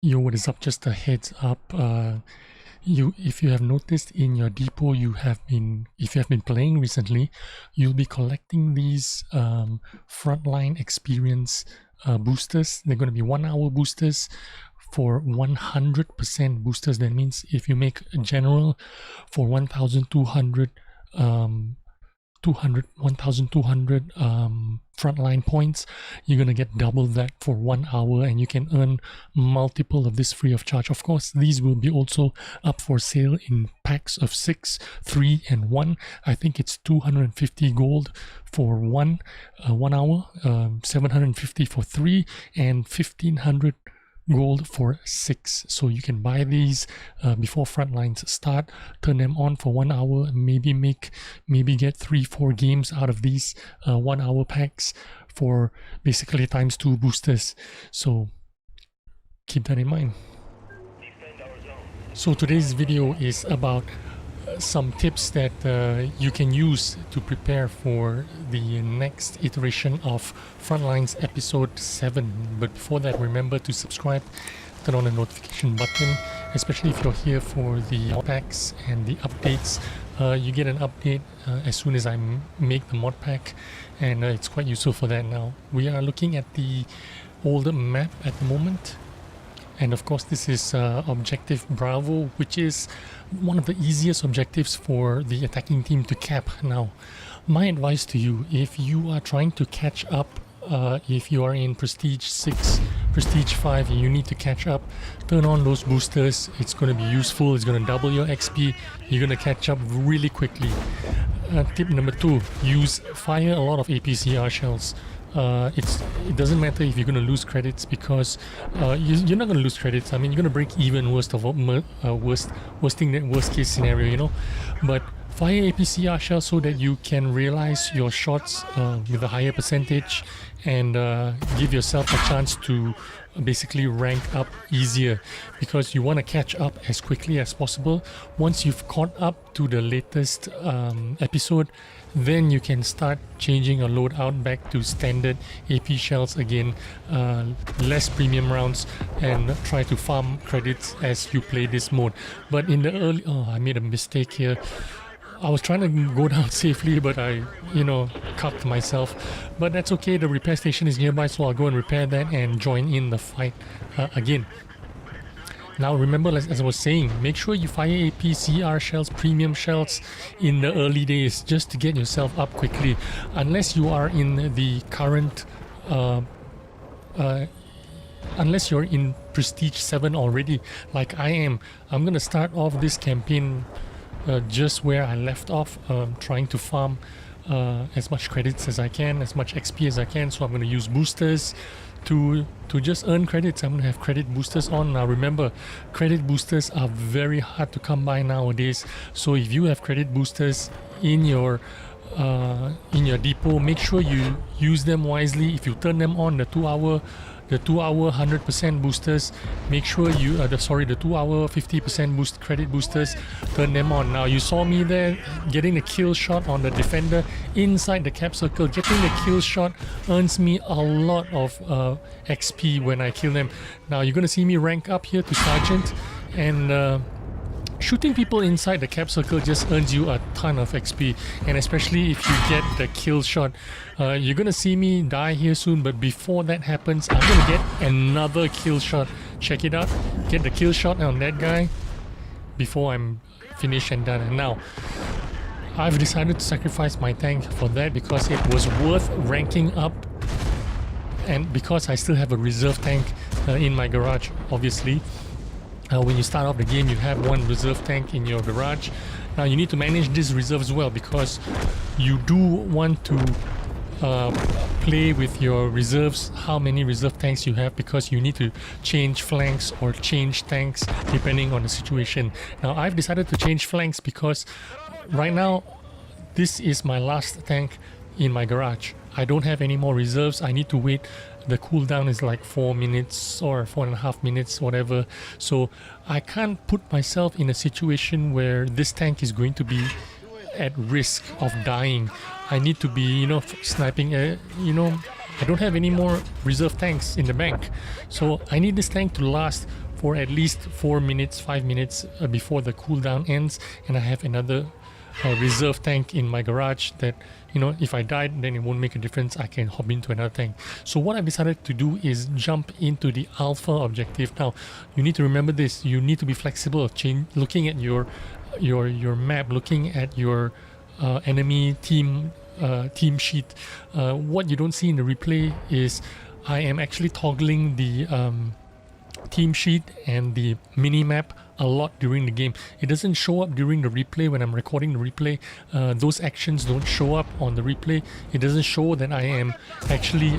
Yo, what is up? Just a heads up. If you have noticed in your depot, if you have been playing recently, you'll be collecting these Frontline experience boosters. They're going to be 1 hour boosters for 100% boosters. That means if you make a general for 1,200 frontline points, you're gonna get double that for 1 hour, and you can earn multiple of this free of charge. Of course, these will be also up for sale in packs of 6, 3 and 1. I think it's 250 gold for 1 hour, 750 for 3, and 1500 gold for 6. So you can buy these before frontlines start, turn them on for 1 hour, maybe get 3-4 games out of these 1 hour packs for basically ×2 boosters. So keep that in mind. So today's video is about some tips that you can use to prepare for the next iteration of Frontlines episode 7. But before that, remember to subscribe, turn on the notification button, especially if you're here for the packs and the updates. You get an update as soon as I make the mod pack, and it's quite useful for that. Now we are looking at the older map at the moment. And of course, this is Objective Bravo, which is one of the easiest objectives for the attacking team to cap. Now, my advice to you, if you are trying to catch up, if you are in Prestige 6, Prestige 5, and you need to catch up, turn on those boosters. It's going to be useful. It's going to double your XP. You're going to catch up really quickly. Tip number 2, fire a lot of APCR shells. It doesn't matter if you're going to lose credits, because you're not going to lose credits. I mean, you're going to break even, worst case scenario, you know. But fire APCR shells so that you can realize your shots with a higher percentage, and give yourself a chance to basically rank up easier, because you want to catch up as quickly as possible. Once you've caught up to the latest episode, then you can start changing your loadout back to standard AP shells again, less premium rounds, and try to farm credits as you play this mode. But in the early... I made a mistake here. I was trying to go down safely, but I, cucked myself. But that's okay, the repair station is nearby, so I'll go and repair that and join in the fight again. Now remember, as I was saying, make sure you fire APCR shells, premium shells in the early days, just to get yourself up quickly. Unless you are in the current... unless you're in Prestige 7 already, like I am. I'm gonna start off this campaign just where I left off, trying to farm as much credits as I can, as much XP as I can. So I'm going to use boosters to just earn credits. I'm going to have credit boosters on. Now remember, credit boosters are very hard to come by nowadays. So if you have credit boosters in your depot, make sure you use them wisely. If you turn them on, the 2 hour 100% boosters, make sure you the 2 hour 50% credit boosters, turn them on. Now you saw me there getting the kill shot on the defender inside the cap circle. Getting the kill shot earns me a lot of XP when I kill them. Now you're gonna see me rank up here to sergeant, and shooting people inside the cap circle just earns you a ton of XP, and especially if you get the kill shot. You're gonna see me die here soon, but before that happens, I'm gonna get another kill shot. Check it out. Get the kill shot on that guy before I'm finished and done. And now, I've decided to sacrifice my tank for that because it was worth ranking up, and because I still have a reserve tank in my garage, obviously. When you start off the game, you have one reserve tank in your garage. Now you need to manage this reserve as well, because you do want to play with your reserves, how many reserve tanks you have, because you need to change flanks or change tanks depending on the situation. Now I've decided to change flanks because right now this is my last tank in my garage. I don't have any more reserves. I need to wait. The cooldown is like 4 minutes or 4.5 minutes, whatever. So I can't put myself in a situation where this tank is going to be at risk of dying. I need to be, sniping. I don't have any more reserve tanks in the bank. So I need this tank to last for at least 4 minutes, 5 minutes before the cooldown ends, and I have another reserve tank in my garage that, you know, if I died, then it won't make a difference. I can hop into another tank. So what I decided to do is jump into the alpha objective. Now, you need to remember this. You need to be flexible. Looking at your map, looking at your enemy team sheet. What you don't see in the replay is I am actually toggling the team sheet and the mini map a lot during the game. It doesn't show up during the replay when I'm recording the replay. Those actions don't show up on the replay. It doesn't show that I am actually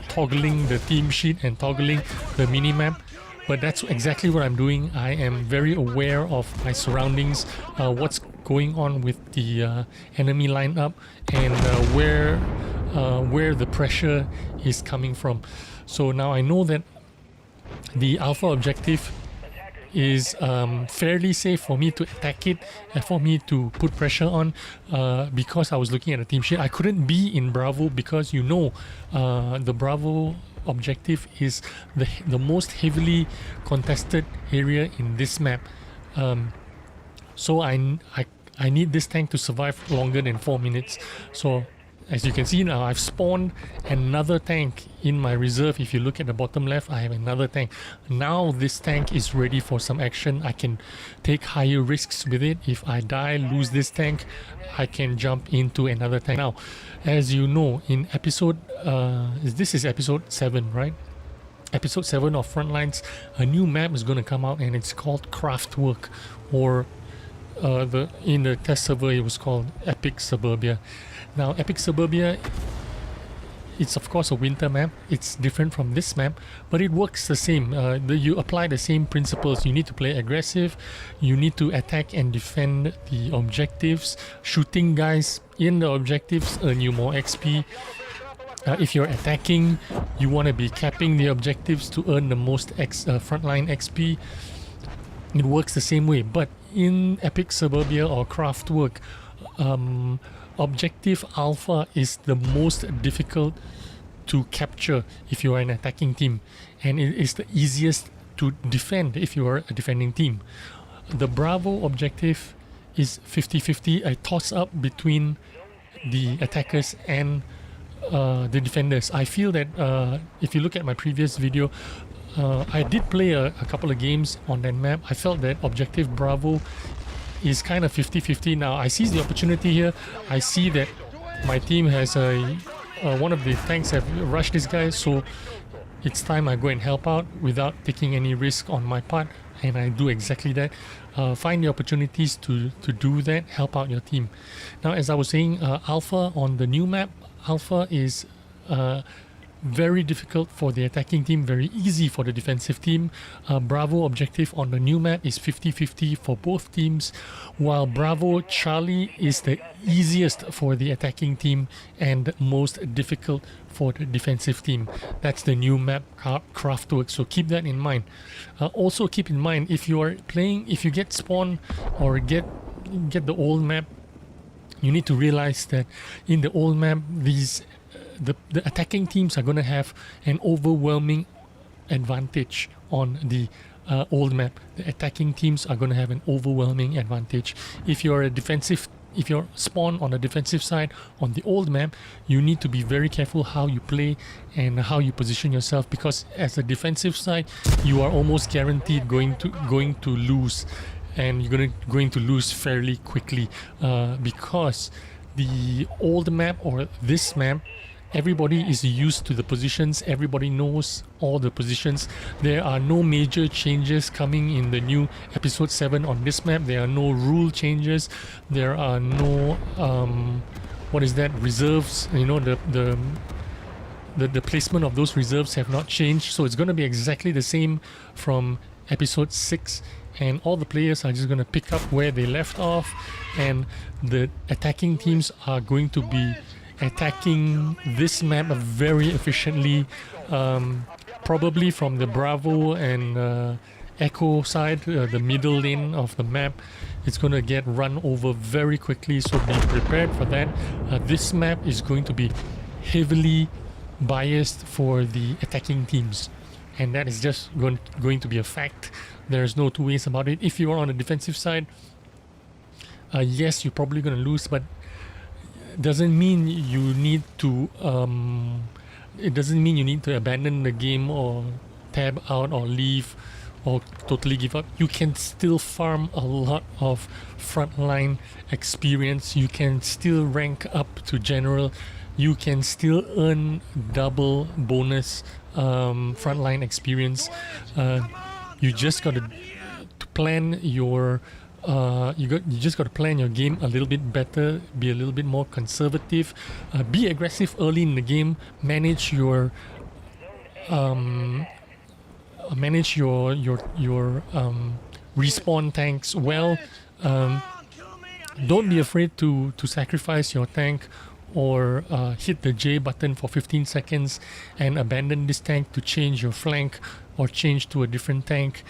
toggling the team sheet and toggling the mini map. But that's exactly what I'm doing. I am very aware of my surroundings, what's going on with the enemy lineup, and where the pressure is coming from. So now I know that the alpha objective is fairly safe for me to attack it and for me to put pressure on, because I was looking at the team sheet. I couldn't be in Bravo because, you know, the Bravo objective is the most heavily contested area in this map. So I need this tank to survive longer than 4 minutes. So as you can see now, I've spawned another tank in my reserve. If you look at the bottom left, I have another tank. Now this tank is ready for some action. I can take higher risks with it. If I die, lose this tank, I can jump into another tank. Now, as you know, in episode, this is episode 7, right? Episode 7 of Frontlines, a new map is going to come out, and it's called Craftwork, or in the test server it was called Epic Suburbia. Now, Epic Suburbia, it's of course a winter map. It's different from this map, but it works the same. You apply the same principles. You need to play aggressive. You need to attack and defend the objectives. Shooting guys in the objectives earn you more XP. If you're attacking, you want to be capping the objectives to earn the most frontline XP. It works the same way, but in Epic Suburbia or Craftwork, Objective Alpha is the most difficult to capture if you are an attacking team, and it is the easiest to defend if you are a defending team. The Bravo objective is 50-50, a toss-up between the attackers and the defenders. I feel that if you look at my previous video, I did play a couple of games on that map. I felt that Objective Bravo is kind of 50-50. Now I seize the opportunity here. I see that my team has one of the tanks have rushed this guy, so it's time I go and help out without taking any risk on my part, and I do exactly that. Find the opportunities to do that, help out your team. Now, as I was saying, Alpha on the new map, Alpha is very difficult for the attacking team, very easy for the defensive team. Bravo objective on the new map is 50-50 for both teams, while Bravo Charlie is the easiest for the attacking team and most difficult for the defensive team. That's the new map, Craftwork, so keep that in mind. Also keep in mind, if you are playing, if you get spawned or get the old map, you need to realize that in the old map, the attacking teams are going to have an overwhelming advantage on the old map. The attacking teams are going to have an overwhelming advantage. If you're spawned on the defensive side on the old map, you need to be very careful how you play and how you position yourself, because as a defensive side, you are almost guaranteed going to lose, and you're going to lose fairly quickly, because the old map or this map, everybody is used to the positions. Everybody knows all the positions. There are no major changes coming in the new episode 7 on this map. There are no rule changes. There are no reserves. You know, the placement of those reserves have not changed. So it's going to be exactly the same from episode 6. And all the players are just going to pick up where they left off, and the attacking teams are going to be attacking this map very efficiently, probably from the Bravo and Echo side, the middle lane of the map. It's going to get run over very quickly, so be prepared for that. This map is going to be heavily biased for the attacking teams. and that is just going to be a fact. There's no two ways about it. If you are on the defensive side, yes, you're probably going to lose, but doesn't mean you need to it doesn't mean you need to abandon the game or tab out or leave or totally give up. You can still farm a lot of frontline experience. You can still rank up to general. You can still earn double bonus frontline experience. You just got to plan your you just got to plan your game a little bit better, be a little bit more conservative, be aggressive early in the game, manage your respawn tanks well. Don't be afraid to sacrifice your tank or hit the J button for 15 seconds and abandon this tank to change your flank or change to a different tank.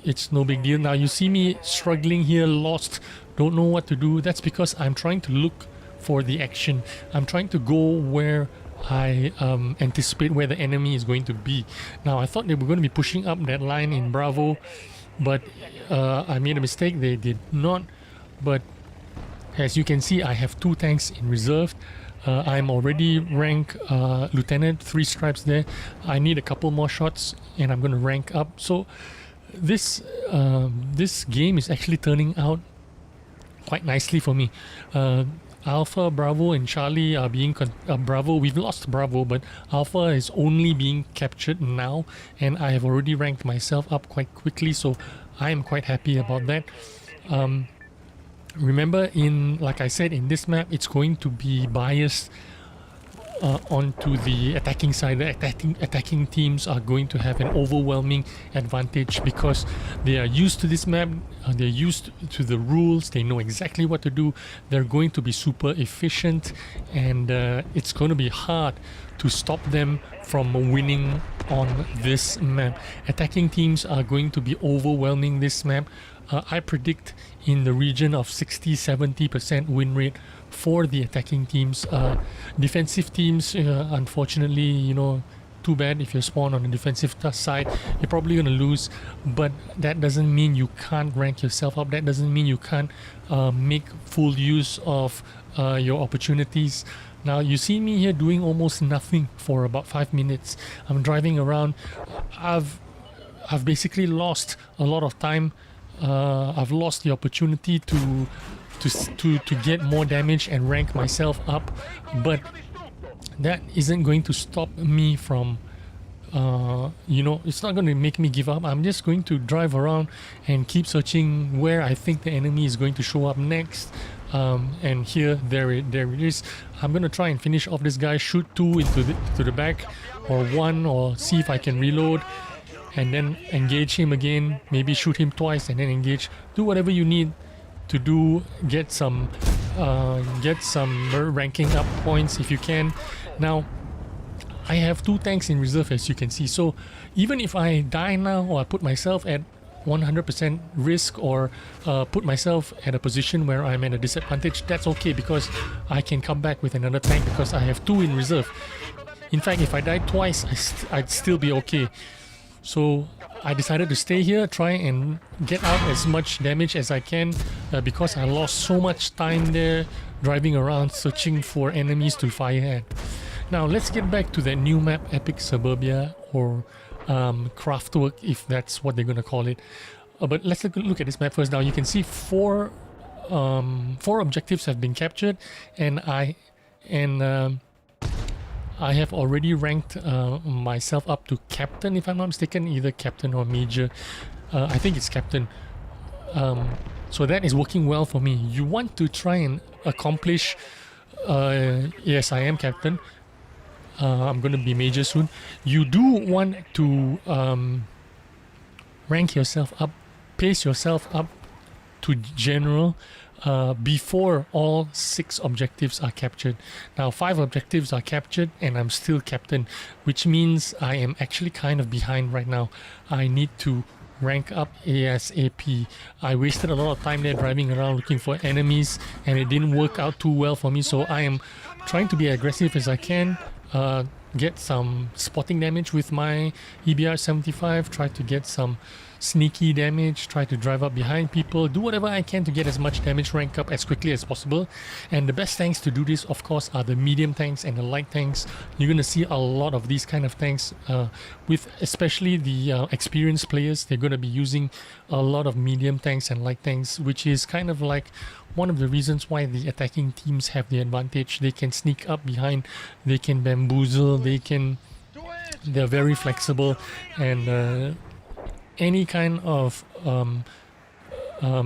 It's no big deal. Now you see me struggling here, lost, don't know what to do. That's because I'm trying to look for the action. I'm trying to go where I anticipate where the enemy is going to be. Now I thought they were going to be pushing up that line in Bravo, but I made a mistake. They did not. But as you can see, I have 2 tanks in reserve. I'm already rank Lieutenant, 3 stripes there. I need a couple more shots and I'm going to rank up. So this game is actually turning out quite nicely for me. Alpha, Bravo and Charlie are being Bravo, we've lost Bravo, but Alpha is only being captured now, and I have already ranked myself up quite quickly, so I am quite happy about that. Remember, like I said, in this map it's going to be biased onto the attacking side. The attacking teams are going to have an overwhelming advantage because they are used to this map, they're used to the rules, they know exactly what to do, they're going to be super efficient, and it's going to be hard to stop them from winning on this map. Attacking teams are going to be overwhelming this map. I predict in the region of 60-70% win rate for the attacking teams. Defensive teams, unfortunately, you know, too bad if you're spawned on the defensive side, you're probably going to lose, but that doesn't mean you can't rank yourself up. That doesn't mean you can't make full use of your opportunities. Now you see me here doing almost nothing for about 5 minutes. I'm driving around. I've basically lost a lot of time. I've lost the opportunity to get more damage and rank myself up, but that isn't going to stop me from you know, it's not going to make me give up. I'm just going to drive around and keep searching where I think the enemy is going to show up next. And here, there it is. I'm going to try and finish off this guy, shoot 2 into the back, or 1, or see if I can reload, and then engage him again, maybe shoot him twice and then engage. Do whatever you need to do, get some ranking up points if you can. Now I have 2 tanks in reserve, as you can see, so even if I die now, or I put myself at 100% risk, or put myself at a position where I'm at a disadvantage, that's okay, because I can come back with another tank because I have 2 in reserve. In fact, if I died twice, I'd still be okay. So I decided to stay here, try and get out as much damage as I can, because I lost so much time there driving around searching for enemies to fire at. Now let's get back to that new map, Epic Suburbia, or Craftwork, if that's what they're going to call it. But let's look at this map first. Now you can see 4 objectives have been captured, and I have already ranked myself up to captain, if I'm not mistaken, either captain or major. I think it's captain. So that is working well for me. You want to try and accomplish... yes, I am captain. I'm going to be major soon. You do want to rank yourself up, pace yourself up to general before all 6 objectives are captured. Now 5 objectives are captured and I'm still captain, which means I am actually kind of behind right now. I need to rank up ASAP. I wasted a lot of time there driving around looking for enemies, and it didn't work out too well for me, so I am trying to be aggressive as I can. get some spotting damage with my EBR-75, try to get some sneaky damage, try to drive up behind people, do whatever I can to get as much damage rank up as quickly as possible. And the best tanks to do this, of course, are the medium tanks and the light tanks. You're going to see a lot of these kind of tanks, with especially the experienced players. They're going to be using a lot of medium tanks and light tanks, which is kind of like one of the reasons why the attacking teams have the advantage. They can sneak up behind, they can bamboozle, they're very flexible, and any kind of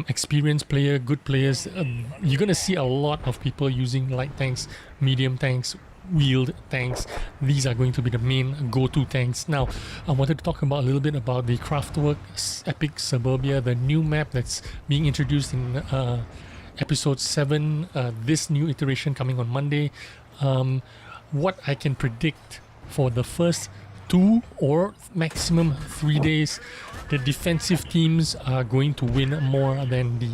experienced player, good players, you're gonna see a lot of people using light tanks, medium tanks, wheeled tanks. These are going to be the main go-to tanks. Now, I wanted to talk about a little bit about the Kraftwerk Epic Suburbia, the new map that's being introduced in episode 7, this new iteration coming on Monday. What I can predict for the first 2 or maximum 3 days, the defensive teams are going to win more than the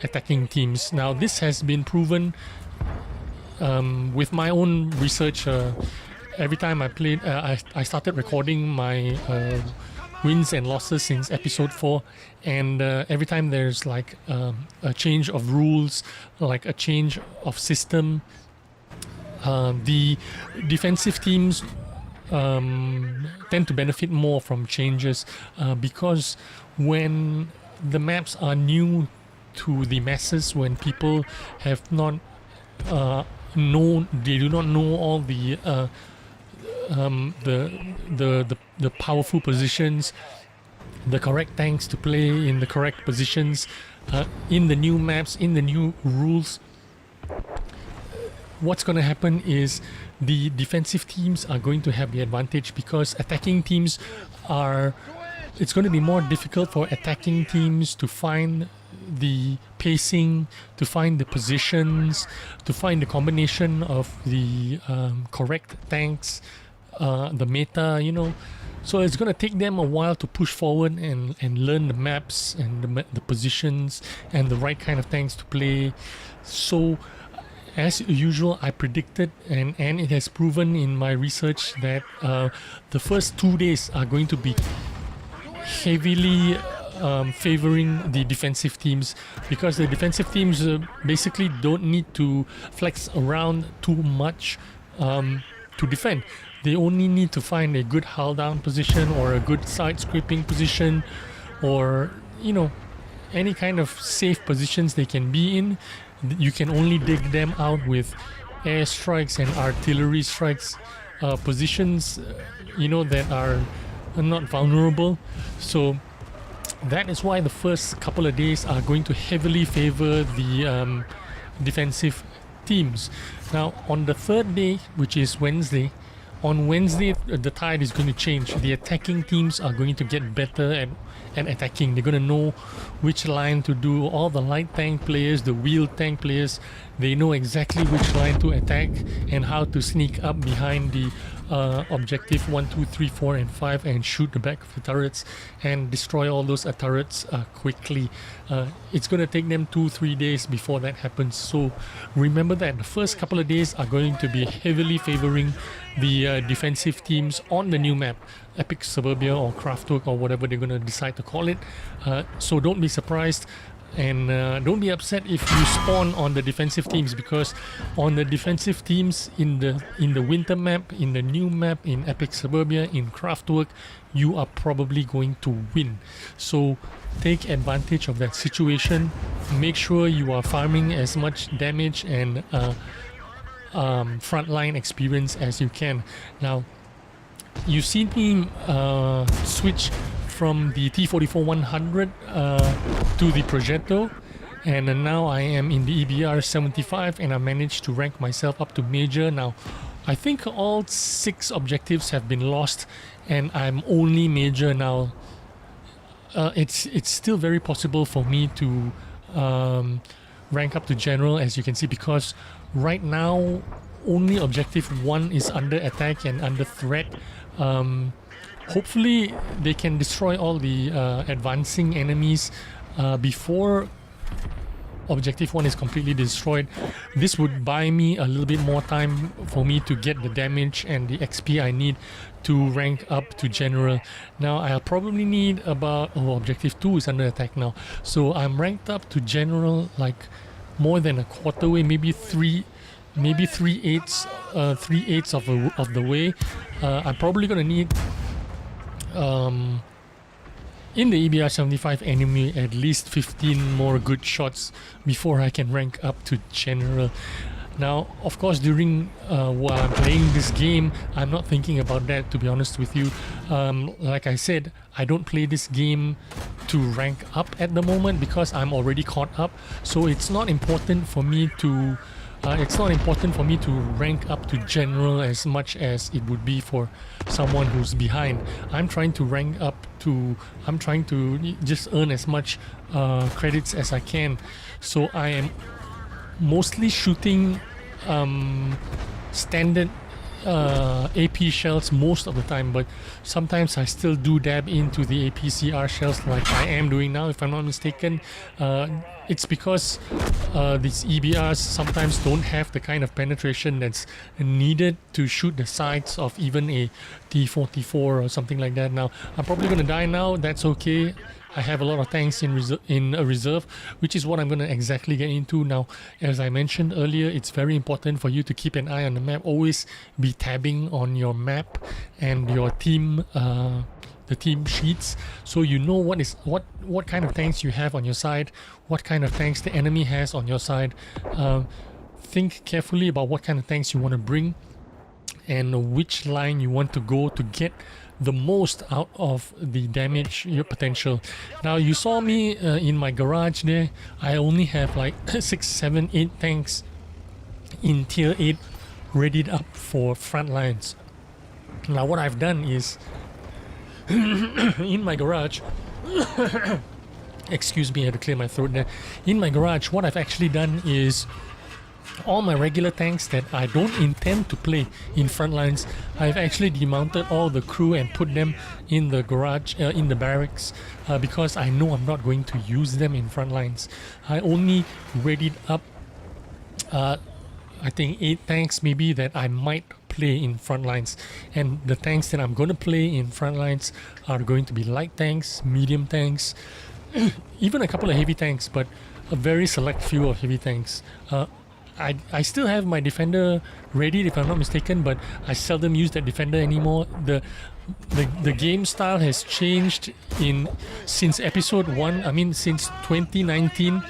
attacking teams. Now, this has been proven with my own research. Every time I played, I started recording my wins and losses since episode 4, and every time there's like a change of rules, like a change of system, the defensive teams tend to benefit more from changes, because when the maps are new to the masses, when people have not they do not know all the powerful positions, the correct tanks to play in the correct positions, in the new maps, in the new rules. What's going to happen is the defensive teams are going to have the advantage, because attacking teams it's going to be more difficult for attacking teams to find the pacing, to find the positions, to find the combination of the correct tanks, the meta, So it's going to take them a while to push forward and learn the maps and the positions and the right kind of tanks to play. So as usual, I predicted, and it has proven in my research, that the first 2 days are going to be heavily favoring the defensive teams, because the defensive teams basically don't need to flex around too much to defend. They only need to find a good hull down position or a good side scraping position, or any kind of safe positions they can be in. You can only dig them out with air strikes and artillery strikes, positions that are not vulnerable. So that is why the first couple of days are going to heavily favor the defensive teams. Now, on the third day, which is Wednesday, the tide is going to change. The attacking teams are going to get better at attacking. They're going to know which line to do. All the light tank players, the wheeled tank players, they know exactly which line to attack and how to sneak up behind the objective 1, 2, 3, 4, and 5 and shoot the back of the turrets and destroy all those turrets quickly. It's going to take them 2-3 days before that happens. So remember that the first couple of days are going to be heavily favoring the defensive teams on the new map, Epic Suburbia or Kraftwerk or whatever they're going to decide to call it. So don't be surprised, and don't be upset if you spawn on the defensive teams, because on the defensive teams in the winter map, in the new map, in Epic Suburbia, in Kraftwerk, you are probably going to win. So take advantage of that situation. Make sure you are farming as much damage and frontline experience as you can. Now, you've seen me switch from the T44-100 to the Progetto, and now I am in the EBR-75, and I managed to rank myself up to Major. Now, I think all 6 objectives have been lost, and I'm only Major now. It's still very possible for me to rank up to General, as you can see, because right now only objective 1 is under attack and under threat. Hopefully they can destroy all the advancing enemies before objective 1 is completely destroyed. This would buy me a little bit more time for me to get the damage and the XP I need to rank up to general. Now I'll probably need about, objective 2 is under attack now, so I'm ranked up to general like more than a quarter way, maybe 3/8 of the way. I'm probably gonna need in the EBR-75 enemy at least 15 more good shots before I can rank up to general. Now, of course, during while I'm playing this game, I'm not thinking about that, to be honest with you. Like I said, I don't play this game to rank up at the moment because I'm already caught up. So it's not important for me to rank up to general as much as it would be for someone who's behind. I'm trying to just earn as much credits as I can. So I am mostly shooting standard AP shells most of the time, but sometimes I still do dab into the APCR shells like I am doing now, if I'm not mistaken. It's because these EBRs sometimes don't have the kind of penetration that's needed to shoot the sides of even a T-44 or something like that. Now, I'm probably going to die now, that's okay. I have a lot of tanks in a reserve, which is what I'm going to exactly get into now. As I mentioned earlier, it's very important for you to keep an eye on the map. Always be tabbing on your map and your team, the team sheets, so you know what kind of tanks you have on your side, what kind of tanks the enemy has on your side. Think carefully about what kind of tanks you want to bring and which line you want to go to get the most out of the damage your potential. Now, you saw me in my garage there. I only have like 6, 7, 8 tanks in tier 8 readied up for front lines. Now what I've done is in my garage excuse me, I had to clear my throat there. In my garage, what I've actually done is all my regular tanks that I don't intend to play in front lines, I've actually demounted all the crew and put them in the garage, in the barracks, because I know I'm not going to use them in front lines. I only readied up I think 8 tanks maybe that I might play in front lines, and the tanks that I'm going to play in front lines are going to be light tanks, medium tanks, even a couple of heavy tanks, but a very select few of heavy tanks. I still have my defender ready, if I'm not mistaken, but I seldom use that defender anymore. The game style has changed since episode 1. I mean, since 2019.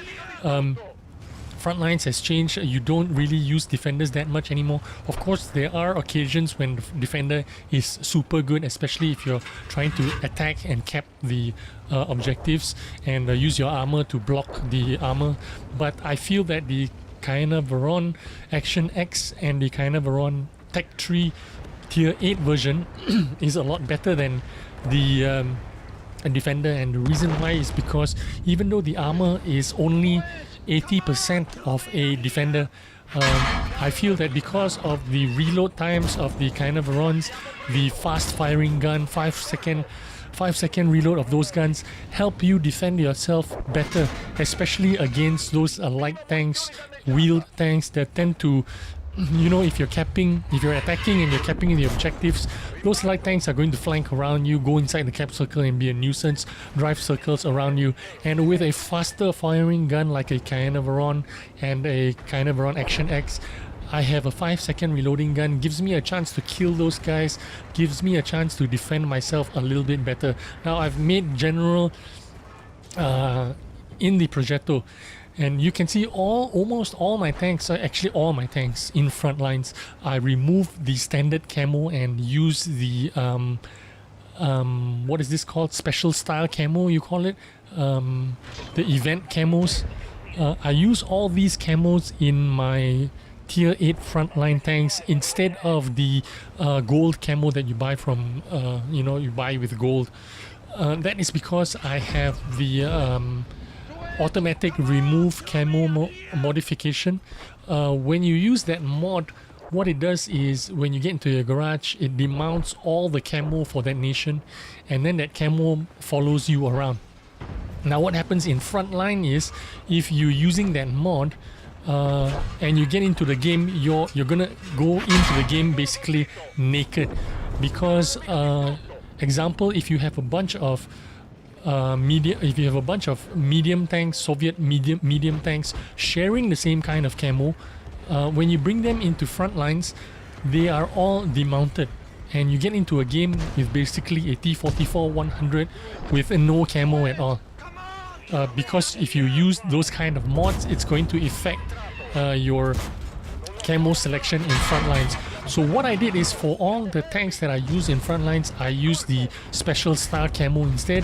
Frontlines has changed. You don't really use defenders that much anymore. Of course, there are occasions when the defender is super good, especially if you're trying to attack and cap the objectives and use your armor to block the armor. But I feel that the Kaina Varon Action X and the Kaina Varon Tech 3 Tier 8 version is a lot better than the defender, and the reason why is because even though the armor is only 80% of a defender, I feel that because of the reload times of the Kaina Varons, the fast firing gun, 5 second reload of those guns help you defend yourself better, especially against those light tanks, wheeled tanks that tend to, you know, if you're attacking and you're capping the objectives, those light tanks are going to flank around you, go inside the cap circle and be a nuisance, drive circles around you. And with a faster firing gun like a Kaina Varon and a Kaina Varon Action X, I have a 5-second reloading gun, gives me a chance to kill those guys, gives me a chance to defend myself a little bit better. Now, I've made general in the Progetto, and you can see almost all my tanks, actually all my tanks in front lines, I removed the standard camo and use the what is this called, special style camo you call it, the event camos. I use all these camos in my tier 8 frontline tanks instead of the gold camo that you buy from you buy with gold. That is because I have the automatic remove camo modification. When you use that mod, what it does is when you get into your garage, it demounts all the camo for that nation, and then that camo follows you around. Now what happens in Frontline is, if you're using that mod and you get into the game, you're gonna go into the game basically naked, because example, if you have a bunch of medium tanks, Soviet medium tanks sharing the same kind of camo, when you bring them into Frontlines, they are all demounted, and you get into a game with basically a T-44-100 with no camo at all. Because if you use those kind of mods, it's going to affect your camo selection in Frontlines. So what I did is, for all the tanks that I use in Frontlines, I use the special star camo instead,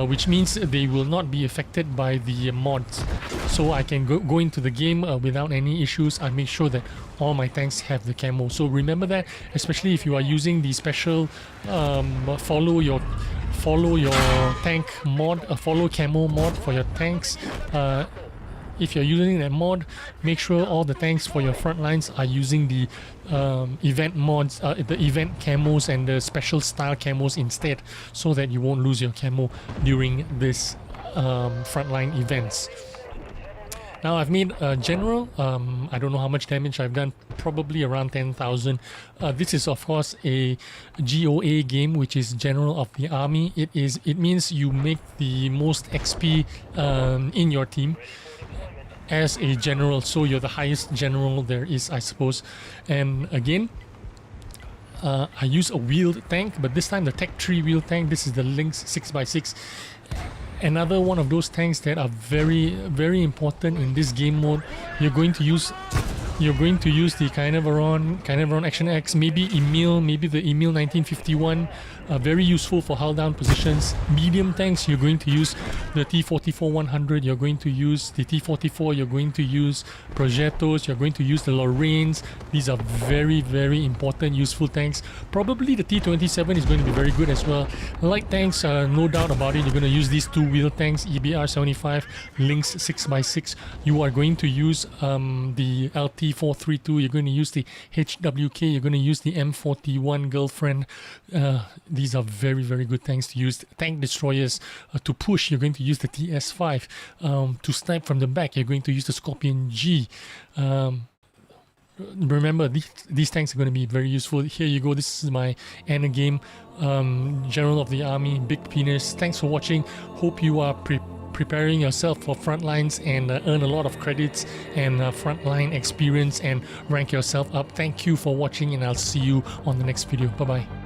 which means they will not be affected by the mods. So I can go into the game without any issues. I make sure that all my tanks have the camo. So remember that, especially if you are using the special follow your tank mod, follow camo mod for your tanks. If you're using that mod, make sure all the tanks for your front lines are using the event mods, the event camos and the special style camos instead, so that you won't lose your camo during this frontline events. Now I've made general, I don't know how much damage I've done, probably around 10,000. This is of course a GOA game, which is General of the Army. It means you make the most XP in your team as a general, so you're the highest general there is, I suppose. And again, I use a wheeled tank, but this time the Tech 3 wheeled tank. This is the Lynx 6x6. Another one of those tanks that are very important in this game mode. You're going to use the Carnarvon Action X, maybe Emil, maybe the Emil 1951, very useful for hull down positions. Medium tanks, you're going to use the T-44-100, you're going to use the T-44, you're going to use Progettos, you're going to use the Lorraines. These are very important, useful tanks. Probably the T-27 is going to be very good as well. Light tanks, no doubt about it, you're going to use these two-wheel tanks, EBR-75, Lynx 6x6. You are going to use the LT-432, you're going to use the HWK, you're going to use the M41 Girlfriend. These are very good tanks to use. Tank destroyers, to push, you're going to use the TS5. To snipe from the back, you're going to use the Scorpion G. Remember, these tanks are going to be very useful. Here you go, this is my end game, General of the Army, Big Penis. Thanks for watching. Hope you are preparing yourself for Frontlines and earn a lot of credits and frontline experience and rank yourself up. Thank you for watching, and I'll see you on the next video. Bye bye.